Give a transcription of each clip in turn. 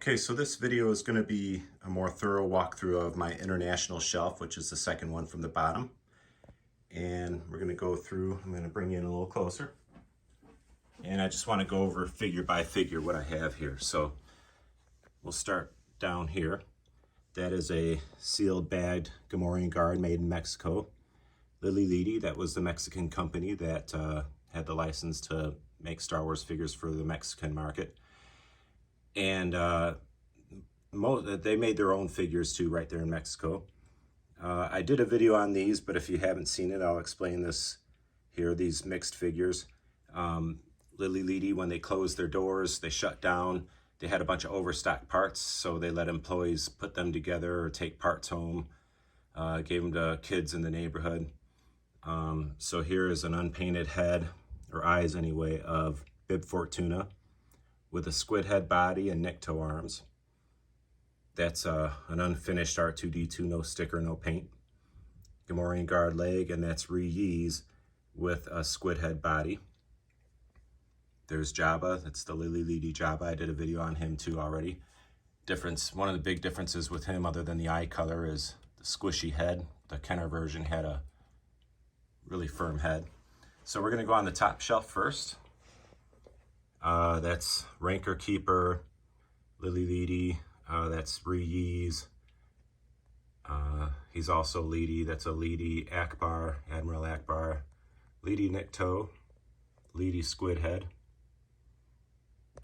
Okay, so this video is going to be a more thorough walkthrough of my international shelf, which is the second one from the bottom. And we're going to go through, I'm going to bring you in a little closer. And I just want to go over figure by figure what I have here. So we'll start down here. That is a sealed bagged Gamorrean Guard made in Mexico. Lili Ledy, that was the Mexican company that had the license to make Star Wars figures for the Mexican market. And they made their own figures too right there in Mexico. I did a video on these, but if you haven't seen it, I'll explain this here, these mixed figures. Lili Ledy, when they closed their doors, they shut down. They had a bunch of overstock parts, so they let employees put them together or take parts home, gave them to kids in the neighborhood. So here is an unpainted head, or eyes anyway, of Bib Fortuna with a squid head body and Nikto arms. That's an unfinished R2-D2, no sticker, no paint. Gamorrean Guard leg, and that's Ree-Yees with a squid head body. There's Jabba, that's the Lili Ledy Jabba. I did a video on him too already. One of the big differences with him, other than the eye color, is the squishy head. The Kenner version had a really firm head. So we're gonna go on the top shelf first. That's Rancor Keeper, Lili Ledy, that's Ree-Yees. He's also Ledy, that's a Ledy Ackbar, Admiral Ackbar. Ledy Nikto, Ledy Squid Head,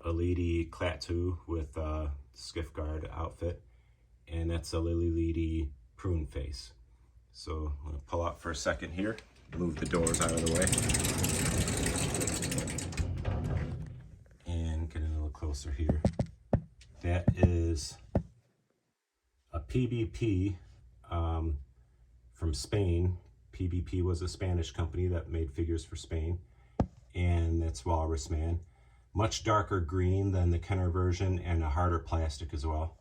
a Ledy Klaatu with Skiff Guard outfit, and that's a Lili Ledy Prune Face. So I'm gonna pull out for a second here, move the doors out of the way. Get in a little closer here. That is a PBP from Spain. PBP was a Spanish company that made figures for Spain, and that's Walrus Man. Much darker green than the Kenner version and a harder plastic as well.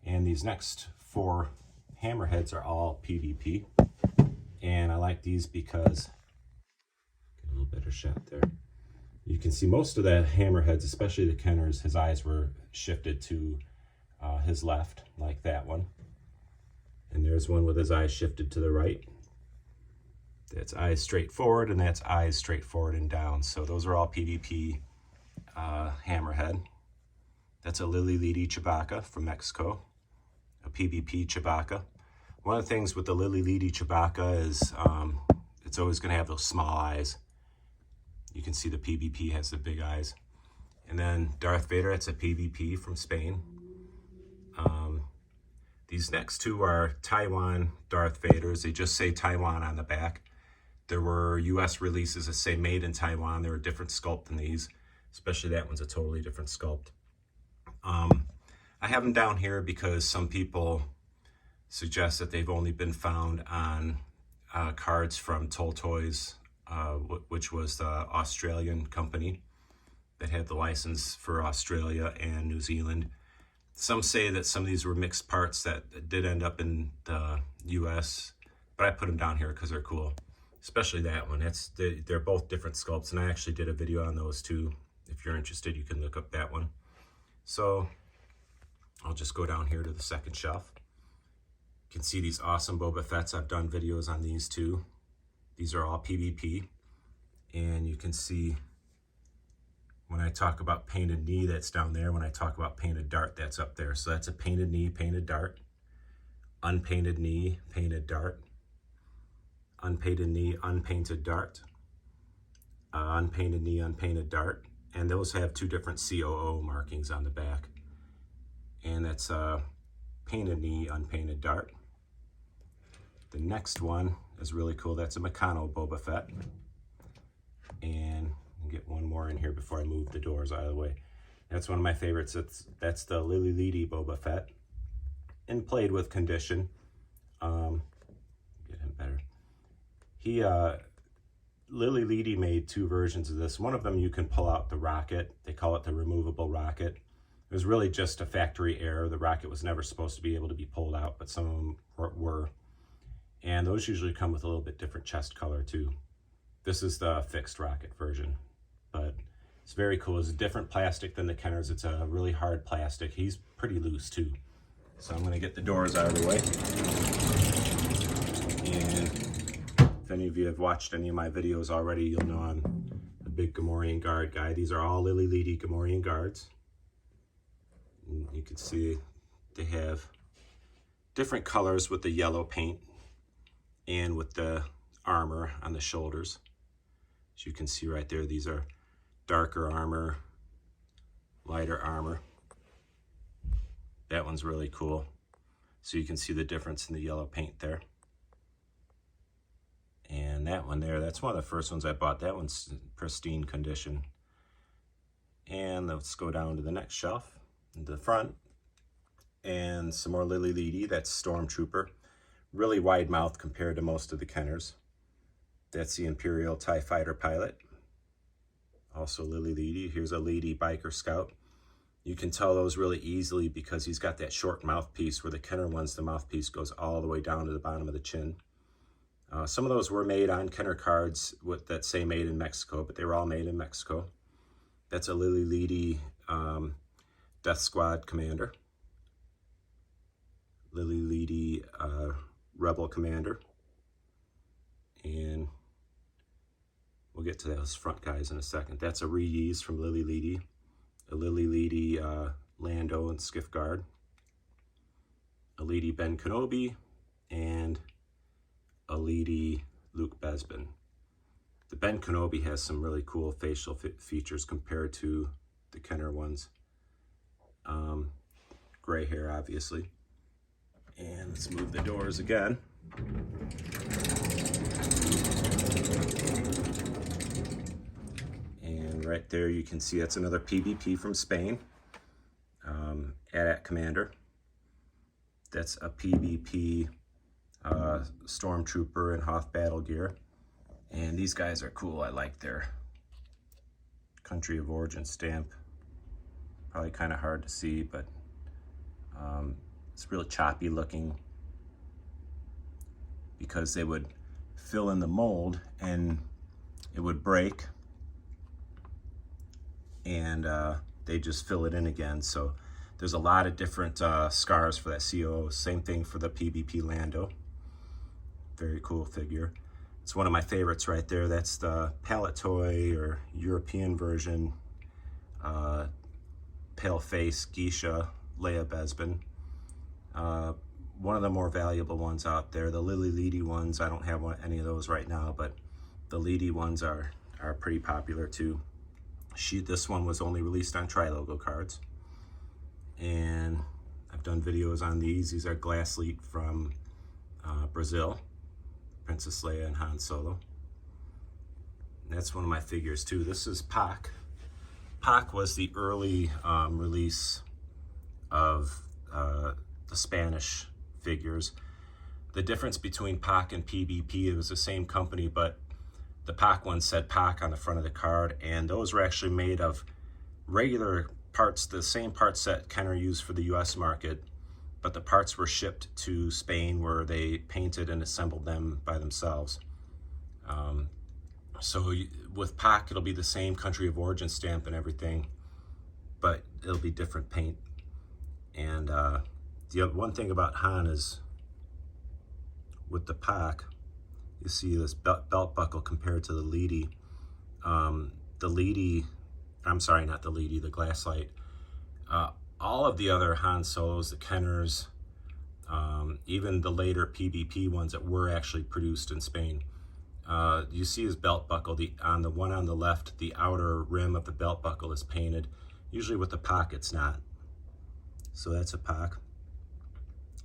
And these next four hammerheads are all PBP, and I like these because, get a little better shot there. You can see most of the hammerheads, especially the Kenners, his eyes were shifted to his left, like that one. And there's one with his eyes shifted to the right. That's eyes straight forward, and that's eyes straight forward and down. So those are all PBP hammerhead. That's a Lili Ledy Chewbacca from Mexico, a PBP Chewbacca. One of the things with the Lili Ledy Chewbacca is it's always going to have those small eyes. You can see the PBP has the big eyes. And then Darth Vader, it's a PBP from Spain. These next two are Taiwan Darth Vaders. They just say Taiwan on the back. There were US releases that say made in Taiwan. They're a different sculpt than these, especially that one's a totally different sculpt. I have them down here because some people suggest that they've only been found on cards from Toltoys, which was the Australian company that had the license for Australia and New Zealand. Some say that some of these were mixed parts that did end up in the US, but I put them down here because they're cool, especially that one. They're both different sculpts, and I actually did a video on those too. If you're interested, you can look up that one. So I'll just go down here to the second shelf. You can see these awesome Boba Fett's. I've done videos on these too. These are all PBP, and you can see when I talk about painted knee, that's down there. When I talk about painted dart, that's up there. So that's a painted knee, painted dart, unpainted knee, painted dart, unpainted knee, unpainted dart, unpainted knee, unpainted dart, and those have two different COO markings on the back. And that's a painted knee, unpainted dart. The next one is really cool. That's a Meccano Boba Fett. And I'll get one more in here before I move the doors out of the way. That's one of my favorites. That's the Lili Ledy Boba Fett, and played with condition. Get him better. Lili Ledy made two versions of this. One of them you can pull out the rocket. They call it the removable rocket. It was really just a factory error. The rocket was never supposed to be able to be pulled out, but some of them were. And those usually come with a little bit different chest color too. This is the fixed rocket version, but It's very cool. It's a different plastic than the Kenners. It's a really hard plastic. He's pretty loose too. So I'm gonna get the doors out of the way. And if any of you have watched any of my videos already, you'll know I'm a big Gamorrean guard guy. These are all Lily Ledy Gamorrean guards. And you can see they have different colors with the yellow paint and with the armor on the shoulders. As you can see right there, these are darker armor, lighter armor. That one's really cool. So you can see the difference in the yellow paint there. And that one there, that's one of the first ones I bought. That one's in pristine condition. And let's go down to the next shelf, into the front. And some more Lily Ledy, that's Stormtrooper. Really wide mouth compared to most of the Kenners. That's the Imperial TIE Fighter pilot. Also Lily Ledy. Here's a Lady Biker Scout. You can tell those really easily because he's got that short mouthpiece, where the Kenner ones, the mouthpiece goes all the way down to the bottom of the chin. Some of those were made on Kenner cards that say made in Mexico, but they were all made in Mexico. That's a Lily Ledy Death Squad Commander. Lily Ledy Rebel Commander. And we'll get to those front guys in a second. That's a reuse from Lily Ledy. A Lily Ledy Lando and Skiff Guard. A Lady Ben Kenobi. And a Lady Luke Bespin. The Ben Kenobi has some really cool facial features compared to the Kenner ones. Gray hair, obviously. And let's move the doors again. And right there you can see that's another PBP from Spain. AT-AT Commander. That's a PBP Stormtrooper and Hoth battle gear. And these guys are cool. I like their country of origin stamp. Probably kind of hard to see, but it's real choppy looking because they would fill in the mold and it would break, and they just fill it in again. So there's a lot of different scars for that COO. Same thing for the PBP Lando. Very cool figure. It's one of my favorites right there. That's the palette toy or European version pale face Geisha Leia Bespin. One of the more valuable ones out there. The Lily Ledy ones, I don't have any of those right now, but the Ledy ones are pretty popular too. This one was only released on Tri-Logo cards. And I've done videos on these. These are Glassleet from Brazil. Princess Leia and Han Solo. And that's one of my figures too. This is Pac. Pac was the early release of the Spanish figures. The difference between Pac and PBP, it was the same company, but the Pac one said Pac on the front of the card, and those were actually made of regular parts, the same parts that Kenner used for the US market, but the parts were shipped to Spain where they painted and assembled them by themselves. So with Pac, it'll be the same country of origin stamp and everything, but it'll be different paint. And the other one thing about Han is with the Pac, you see this belt buckle compared to the Ledy. The Ledy, I'm sorry, not the Ledy, the Glasslight. All of the other Han Solos, the Kenners, even the later PBP ones that were actually produced in Spain, you see his belt buckle. On the one on the left, the outer rim of the belt buckle is painted. Usually with the Pac, it's not. So that's a Pac.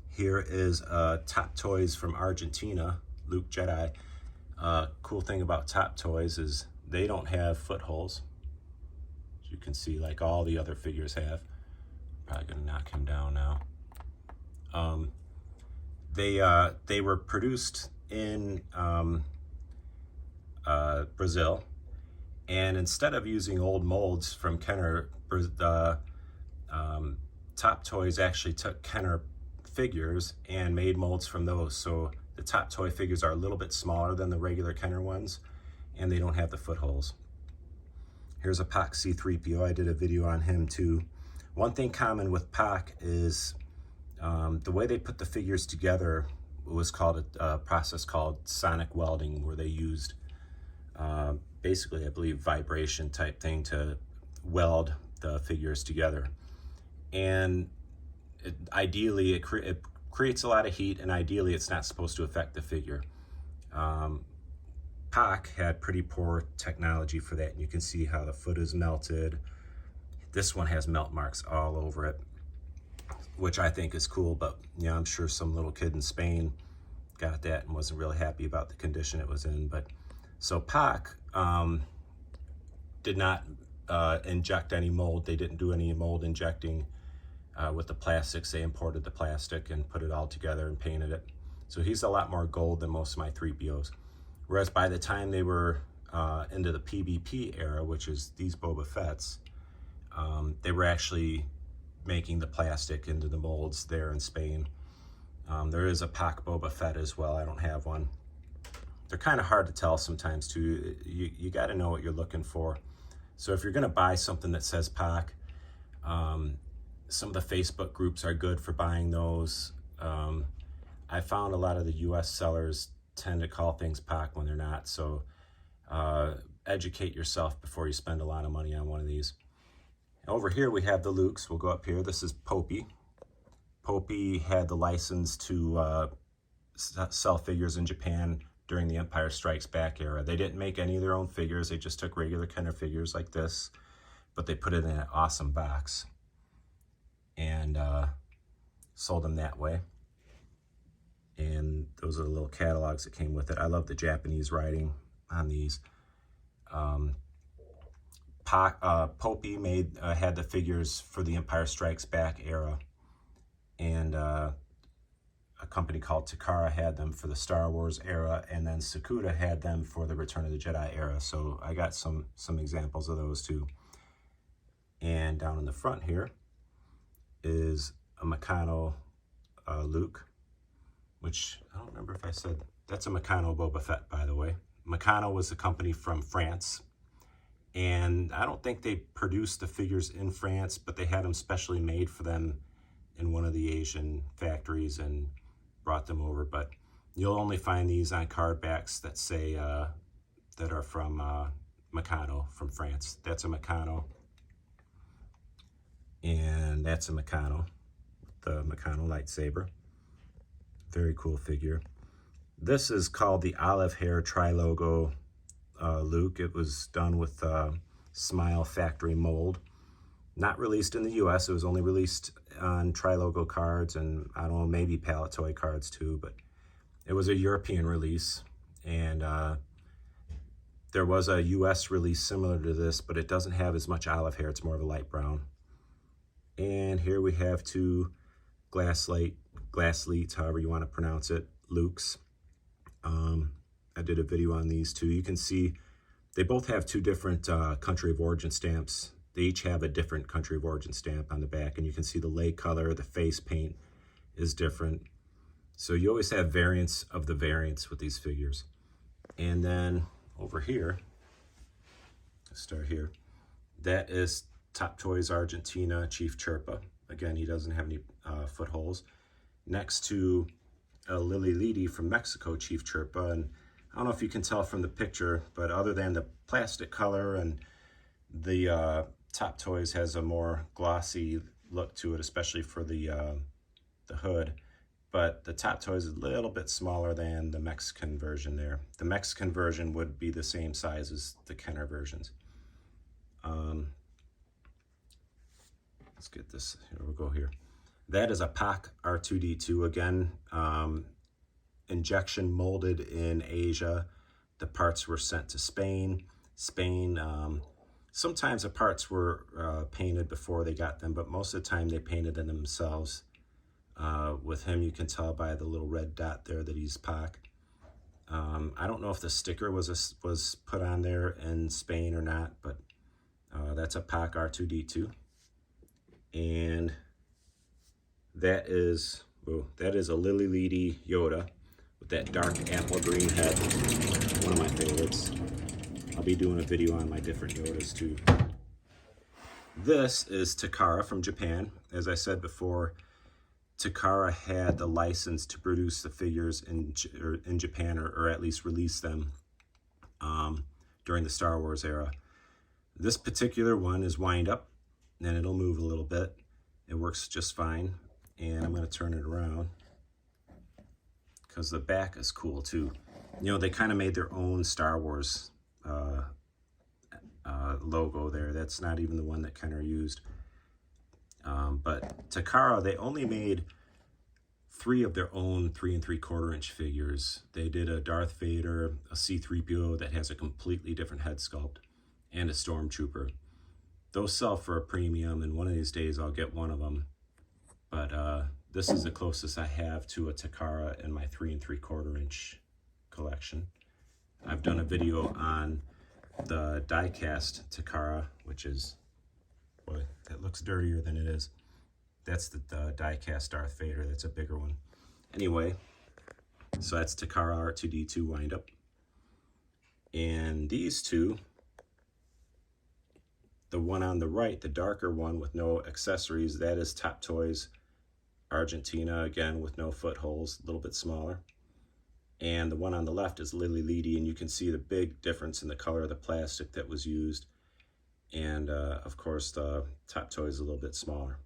Here is Top Toys from Argentina, Luke Jedi. Cool thing about Top Toys is they don't have footholes. As you can see, like all the other figures have. Probably gonna knock him down now. They were produced in Brazil, and instead of using old molds from Kenner, Top Toys actually took Kenner figures and made molds from those. So the Top Toy figures are a little bit smaller than the regular Kenner ones, and they don't have the footholes. Here's a Pac C-3PO. I did a video on him too. One thing common with Pac is the way they put the figures together was called a process called sonic welding, where they used basically, I believe, vibration type thing to weld the figures together. And ideally, it creates a lot of heat, and ideally it's not supposed to affect the figure. Pac had pretty poor technology for that, and you can see how the foot is melted. This one has melt marks all over it, which I think is cool, but you know, I'm sure some little kid in Spain got that and wasn't really happy about the condition it was in. But so Pac did not inject any mold. They didn't do any mold injecting with the plastics. They imported the plastic and put it all together and painted it. So he's a lot more gold than most of my 3POs. Whereas by the time they were into the PBP era, which is these Boba Fett's, they were actually making the plastic into the molds there in Spain. There is a Pac Boba Fett as well. I don't have one. They're kind of hard to tell sometimes too. You got to know what you're looking for. So if you're going to buy something that says Pac, some of the Facebook groups are good for buying those. I found a lot of the US sellers tend to call things Pac when they're not. So educate yourself before you spend a lot of money on one of these. Over here we have the Lukes. We'll go up here. This is Popey. Popey had the license to sell figures in Japan during the Empire Strikes Back era. They didn't make any of their own figures. They just took regular Kenner figures like this, but they put it in an awesome box and sold them that way. And those are the little catalogs that came with it. I love the Japanese writing on these. Popey had the figures for the Empire Strikes Back era, and a company called Takara had them for the Star Wars era, and then Sakuda had them for the Return of the Jedi era. So I got some examples of those too. And down in the front here is a Meccano Luke, which I don't remember if I said, that's a Meccano Boba Fett, by the way. Meccano was a company from France, and I don't think they produced the figures in France, but they had them specially made for them in one of the Asian factories and brought them over. But you'll only find these on card backs that say that are from Meccano from France. That's a Meccano, and that's a Meccano, the Meccano lightsaber. Very cool figure. This is called the Olive Hair Tri-Logo Luke. It was done with Smile Factory mold. Not released in the US. It was only released on Tri-Logo cards and I don't know, maybe Palette Toy cards too, but it was a European release. And there was a US release similar to this, but it doesn't have as much olive hair. It's more of a light brown. And here we have two Glassleets, however you want to pronounce it, Lukes. I did a video on these two. You can see they both have two different country of origin stamps. They each have a different country of origin stamp on the back, and you can see the lei color, the face paint is different. So you always have variants of the variants with these figures. And then over here, let's start here. That is Top Toys Argentina Chief Chirpa. Again, he doesn't have any footholes. Next to Lily Ledy from Mexico Chief Chirpa, and I don't know if you can tell from the picture, but other than the plastic color and the Top Toys has a more glossy look to it, especially for the hood. But the Top Toys is a little bit smaller than the Mexican version there. The Mexican version would be the same size as the Kenner versions. Let's get this, here we'll go here. That is a Pac R2-D2, again, injection molded in Asia. The parts were sent to Spain. Sometimes the parts were painted before they got them, but most of the time they painted them themselves. With him, you can tell by the little red dot there that he's Pac. I don't know if the sticker was put on there in Spain or not, but that's a Pac R2-D2. And that is a Lily Ledy Yoda with that dark apple green head, one of my favorites. I'll be doing a video on my different Yodas too. This is Takara from Japan. As I said before, Takara had the license to produce the figures in Japan, or at least release them during the Star Wars era. This particular one is wind up, and it'll move a little bit. It works just fine, and I'm going to turn it around because the back is cool too. You know, they kind of made their own Star Wars logo there. That's not even the one that Kenner used. But Takara, they only made 3 of their own 3 3/4 inch figures. They did a Darth Vader, a C-3PO that has a completely different head sculpt, and a Stormtrooper. Those sell for a premium, and one of these days I'll get one of them. But this is the closest I have to a Takara in my 3 3/4 inch collection. I've done a video on the die-cast Takara, which is, boy, that looks dirtier than it is. That's the die-cast Darth Vader. That's a bigger one. Anyway, so that's Takara R2-D2 wind-up. And these two, the one on the right, the darker one with no accessories, that is Top Toys Argentina, again with no footholes, a little bit smaller. And the one on the left is Lily Leedy, and you can see the big difference in the color of the plastic that was used. And of course, the Top Toy is a little bit smaller.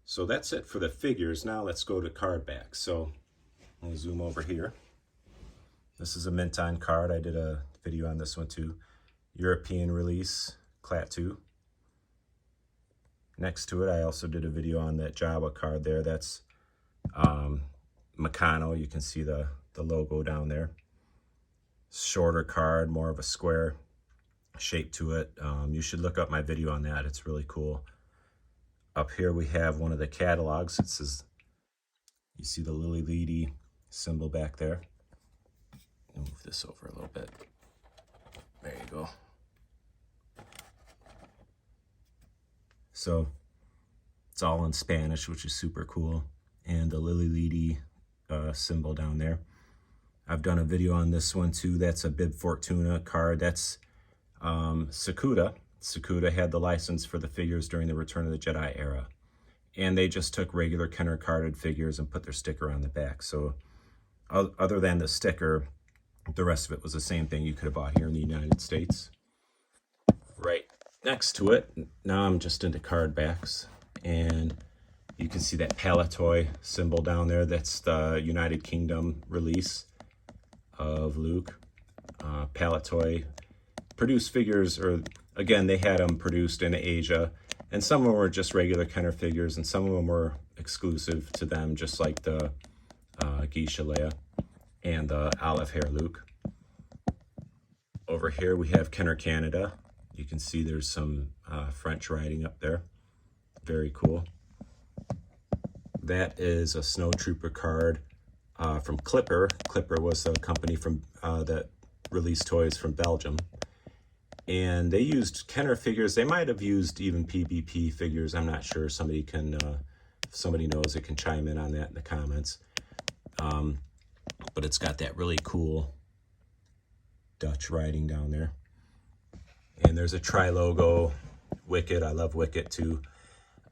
So that's it for the figures. Now let's go to card backs. So let me zoom over here. This is a Minton card. I did a video on this one too. European release, Klaatu. Next to it, I also did a video on that Jawa card there. That's Meccano. You can see the logo down there. Shorter card, more of a square shape to it. You should look up my video on that. It's really cool. Up here we have one of the catalogs. It says, you see the Lily Leedy symbol back there. I'll move this over a little bit. There you go. So it's all in Spanish, which is super cool. And the Lily Leedy symbol down there. I've done a video on this one too. That's a Bib Fortuna card. That's Sakuda. Sakuda had the license for the figures during the Return of the Jedi era. And they just took regular Kenner carded figures and put their sticker on the back. So other than the sticker, the rest of it was the same thing you could have bought here in the United States. Right next to it, now I'm just into card backs. And you can see that Palitoy symbol down there. That's the United Kingdom release of Luke. Palitoy produced figures, or again, they had them produced in Asia, and some of them were just regular Kenner figures, and some of them were exclusive to them, just like the Geisha Leia and the Olive Hair Luke. Over here we have Kenner Canada. You can see there's some French writing up there. Very cool. That is a Snowtrooper card from Clipper. Clipper was a company from that released toys from Belgium. And they used Kenner figures. They might have used even PBP figures. I'm not sure. Somebody can, if somebody knows, it can chime in on that in the comments. But it's got that really cool Dutch writing down there. And there's a Tri-Logo Wicket. I love Wicket too.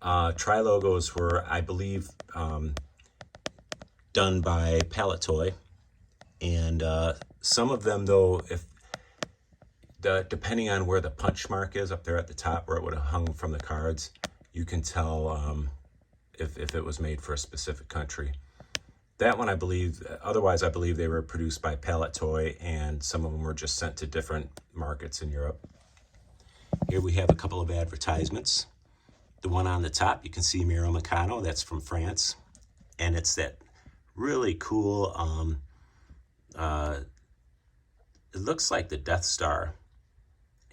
Tri-Logos were, I believe, done by Palitoy. And some of them, though, depending on where the punch mark is up there at the top, where it would have hung from the cards, you can tell if it was made for a specific country. That one, I believe, otherwise I believe they were produced by Palitoy, and some of them were just sent to different markets in Europe. Here we have a couple of advertisements. The one on the top, you can see Miro Meccano, that's from France. And it's that really cool, it looks like the Death Star.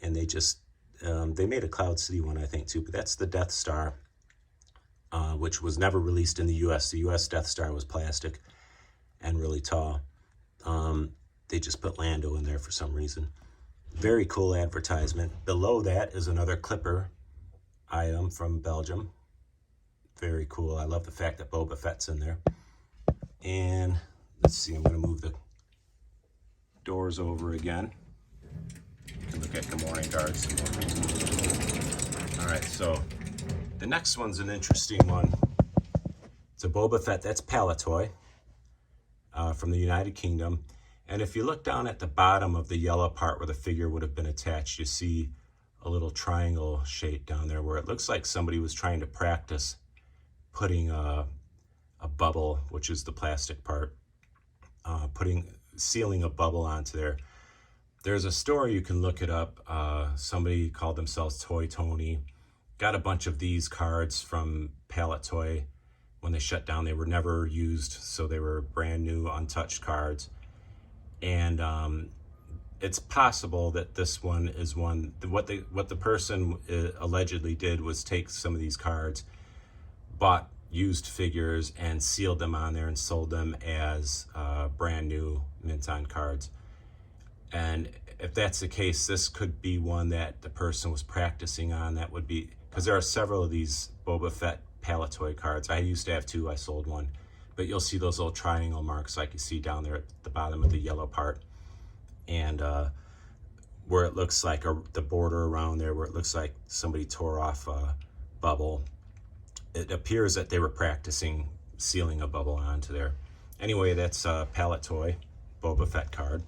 And they just, they made a Cloud City one, I think, too. But that's the Death Star, which was never released in the U.S. The U.S. Death Star was plastic and really tall. They just put Lando in there for some reason. Very cool advertisement. Below that is another Clipper item from Belgium. Very cool. I love the fact that Boba Fett's in there. And let's see, I'm going to move the doors over again. at Gamorrean Guard some more. All right, so the next one's an interesting one. It's a Boba Fett. That's Palatoy from the United Kingdom. And if you look down at the bottom of the yellow part where the figure would have been attached, you see a little triangle shape down there where it looks like somebody was trying to practice putting a bubble, which is the plastic part, sealing a bubble onto there. There's a story, you can look it up. Somebody called themselves Toy Tony. Got a bunch of these cards from Palatoy. When they shut down, they were never used, so they were brand new, untouched cards. And it's possible that this one is one. What the person allegedly did was take some of these cards, bought used figures, and sealed them on there and sold them as brand new mint-on cards. And if that's the case, this could be one that the person was practicing on. That would be, because there are several of these Boba Fett Palatoy cards. I used to have two, I sold one. But you'll see those little triangle marks like you see down there at the bottom of the yellow part. And where it looks like the border around there, where it looks like somebody tore off a bubble. It appears that they were practicing sealing a bubble onto there. Anyway, that's Palatoy Boba Fett card.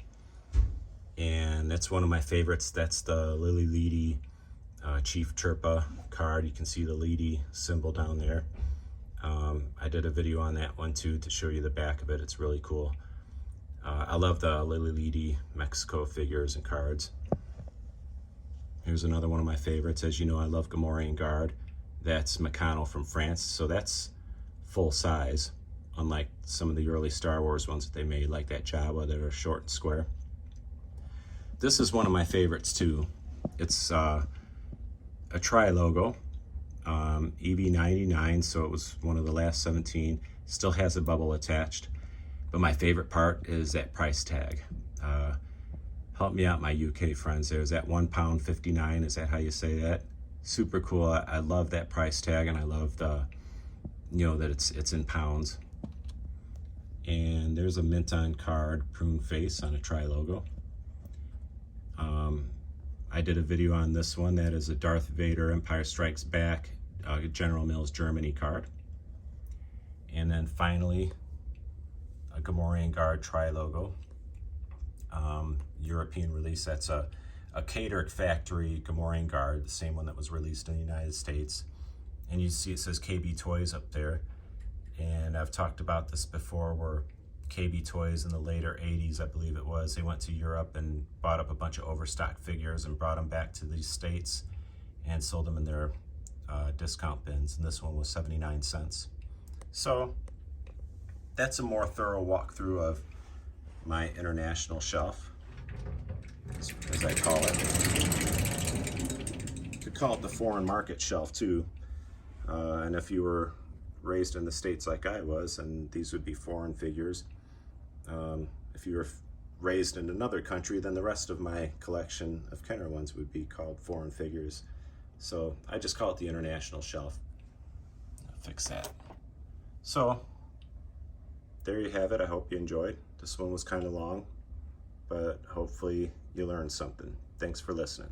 And that's one of my favorites. That's the Lily Leedy Chief Chirpa card. You can see the Leedy symbol down there. I did a video on that one too to show you the back of it. It's really cool. I love the Lily Leedy Mexico figures and cards. Here's another one of my favorites. As you know, I love Gamorrean Guard. That's Meccano from France. So that's full size, unlike some of the early Star Wars ones that they made, like that Jawa that are short and square. This is one of my favorites too. It's a tri-logo, EV99, so it was one of the last 17. Still has a bubble attached. But my favorite part is that price tag. Help me out, my UK friends there. Is that £1.59? Is that how you say that? Super cool. I love that price tag, and I love the, that it's in pounds. And there's a mint-on card, prune face on a tri-logo. I did a video on this one. That is a Darth Vader Empire Strikes Back General Mills Germany card. And then finally, a Gamorrean Guard tri-logo. European release. That's a catered factory Gamorrean Guard, the same one that was released in the United States. And you see it says KB Toys up there. And I've talked about this before, where KB Toys in the later 80s, I believe it was, they went to Europe and bought up a bunch of overstock figures and brought them back to the States and sold them in their discount bins. And this one was 79 cents. So that's a more thorough walkthrough of my international shelf, as I call it. You could call it the foreign market shelf too. And if you were raised in the States like I was, and these would be foreign figures. If you were raised in another country, then the rest of my collection of Kenner ones would be called foreign figures. So I just call it the international shelf. I'll fix that. So there you have it. I hope you enjoyed. This one was kind of long, but hopefully you learned something. Thanks for listening.